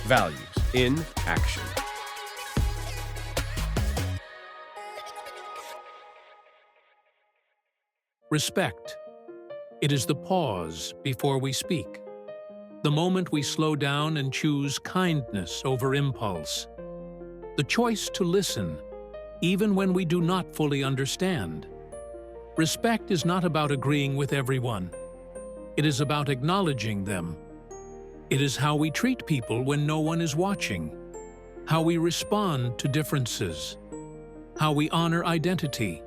Values in action. Respect. It is the pause before we speak. The moment we slow down and choose kindness over impulse. The choice to listen, even when we do not fully understand. Respect is not about agreeing with everyone. It is about acknowledging them. It is how we treat people when no one is watching, how we respond to differences, how we honor identity.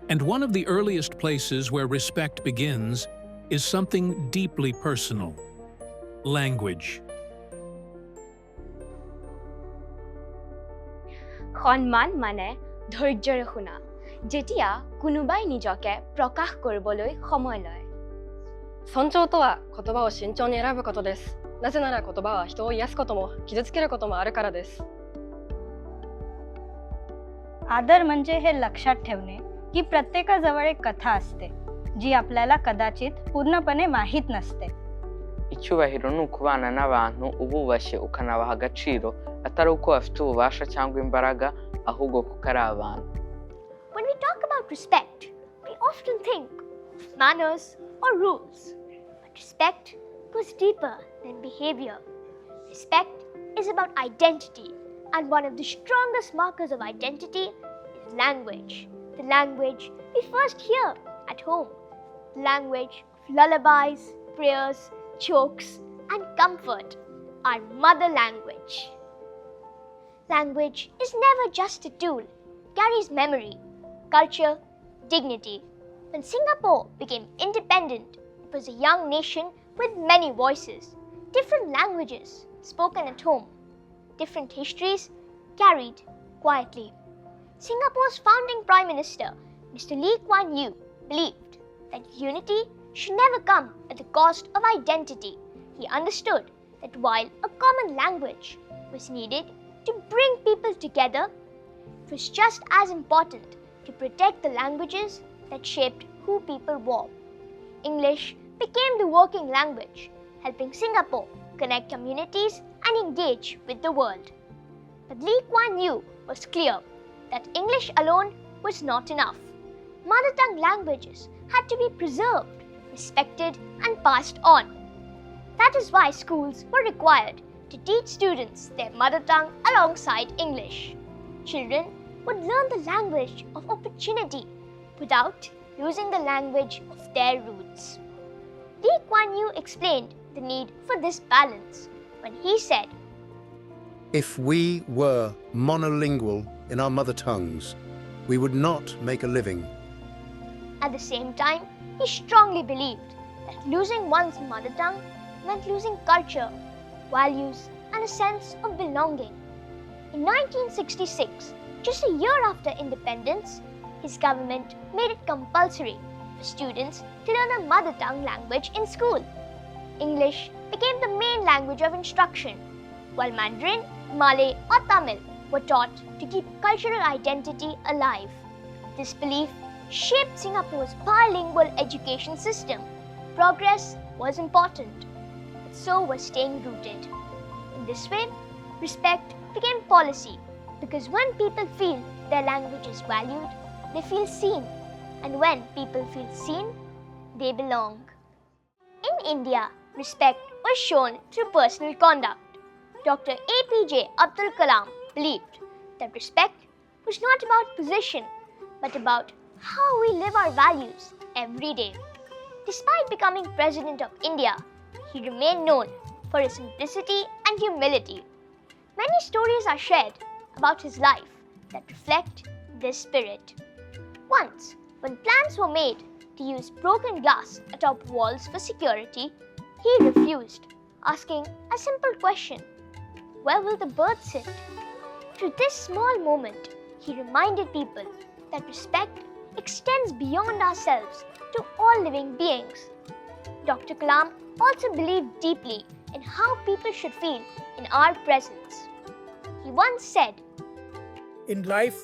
And one of the earliest places where respect begins is something deeply personal: language. সন্মান মানে ধৈৰ্যৰে শুনা, যেতিয়া কোনোবাই নিজকে প্ৰকাশ কৰিবলৈ সময় লয়। 尊重とは言葉を慎重に選ぶことです。なぜなら言葉は人を癒すことも傷つけることもあるからです。 आदर म्हणजे हे लक्षात ठेवणे की प्रत्येकाजवळ एक कथा असते जी आपल्याला कदाचित पूर्णपणे माहीत नसते. Icyubahiro ni ukubana n'abantu ububashye ukanabaha agaciro atari uko bafite ububasha cyangwa imbaraga ahubwo kuko ari abantu. When we talk about respect, we often think of manners or rules. But respect goes deeper than behavior. Respect is about identity, and one of the strongest markers of identity is language. The language we first hear at home. The language of lullabies, prayers, jokes, and comfort. Our mother language. Language is never just a tool. It carries memory, culture, dignity. When Singapore became independent, it was a young nation with many voices, different languages spoken at home, different histories carried quietly. Singapore's founding Prime Minister, Mr. Lee Kuan Yew, believed that unity should never come at the cost of identity. He understood that while a common language was needed to bring people together, it was just as important to protect the languages that shaped who people were. English became the working language, helping Singapore connect communities and engage with the world. But Lee Kuan Yew was clear that English alone was not enough. Mother tongue languages had to be preserved, respected, and passed on. That is why schools were required to teach students their mother tongue alongside English. Children would learn the language of opportunity without losing the language of their roots. Lee Kuan Yew explained the need for this balance when he said, "If we were monolingual in our mother tongues, we would not make a living." At the same time, he strongly believed that losing one's mother tongue meant losing culture, values, and a sense of belonging. In 1966, just a year after independence, his government made it compulsory for students to learn a mother tongue language in school. English became the main language of instruction, while Mandarin, Malay, or Tamil were taught to keep cultural identity alive. This belief shaped Singapore's bilingual education system. Progress was important, but so was staying rooted. In this way, respect became policy, because when people feel their language is valued, they feel seen, and when people feel seen, they belong. In India, respect was shown through personal conduct. Dr. APJ Abdul Kalam believed that respect was not about position, but about how we live our values every day. Despite becoming President of India, he remained known for his simplicity and humility. Many stories are shared about his life that reflect this spirit. Once, when plans were made to use broken glass atop walls for security, he refused, asking a simple question: where will the birds sit? Through this small moment, he reminded people that respect extends beyond ourselves to all living beings. Dr. Kalam also believed deeply in how people should feel in our presence. He once said, "In life,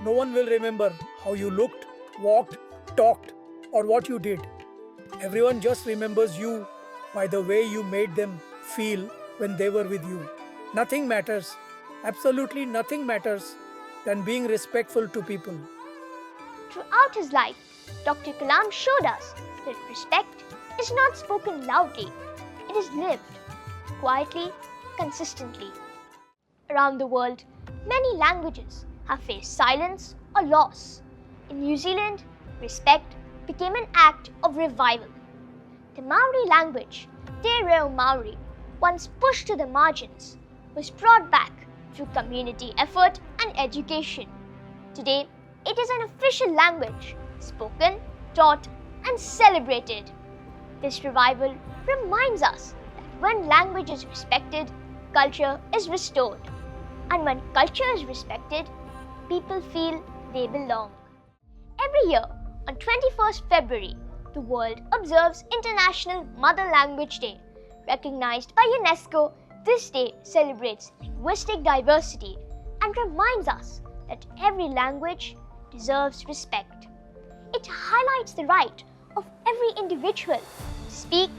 no one will remember how you looked, walked, talked, or what you did. Everyone just remembers you by the way you made them feel when they were with you." Nothing matters, absolutely nothing matters than being respectful to people. Throughout his life, Dr. Kalam showed us that respect is not spoken loudly, it is lived quietly, consistently. Around the world, many languages have faced silence or loss. In New Zealand, respect became an act of revival. The Maori language, Te Reo Maori, once pushed to the margins, was brought back through community effort and education. Today, it is an official language, spoken, taught, and celebrated. This revival reminds us that when language is respected, culture is restored. And when culture is respected, people feel they belong. Every year, on 21st February, the world observes International Mother Language Day. Recognized by UNESCO, this day celebrates linguistic diversity and reminds us that every language deserves respect. It highlights the right of every individual to speak,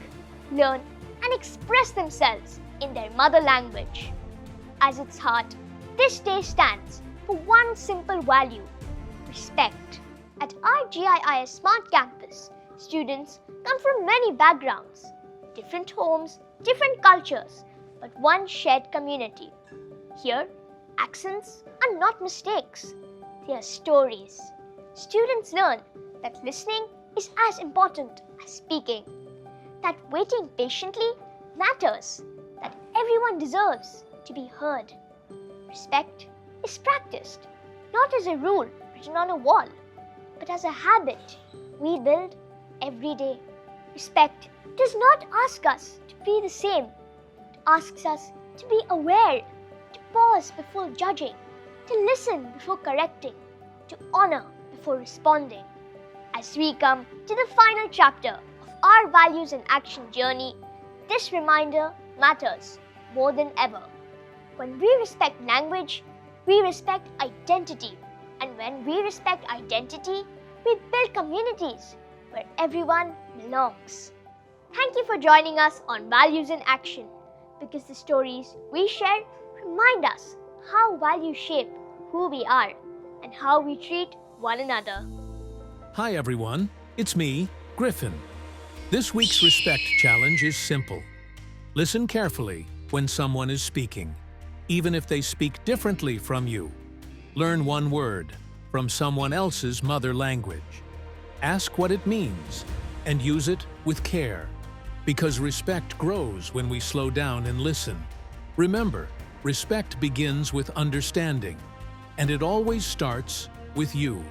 learn, and express themselves in their mother language. At its heart, this day stands for one simple value: respect. At our GIIS SMART Campus, students come from many backgrounds, different homes, different cultures, but one shared community. Here, accents are not mistakes, they are stories. Students learn that listening is as important as speaking, that waiting patiently matters, that everyone deserves to be heard. Respect is practiced, not as a rule written on a wall, but as a habit we build every day. Respect does not ask us to be the same. It asks us to be aware, to pause before judging, to listen before correcting, to honor before responding. As we come to the final chapter of our values and action journey, this reminder matters more than ever. When we respect language, we respect identity. And when we respect identity, we build communities where everyone belongs. Thank you for joining us on Values in Action, because the stories we share remind us how values shape who we are and how we treat one another. Hi everyone, it's me, Griffin. This week's respect challenge is simple. Listen carefully when someone is speaking, even if they speak differently from you. Learn one word from someone else's mother language. Ask what it means and use it with care, because respect grows when we slow down and listen. Remember, respect begins with understanding, and it always starts with you.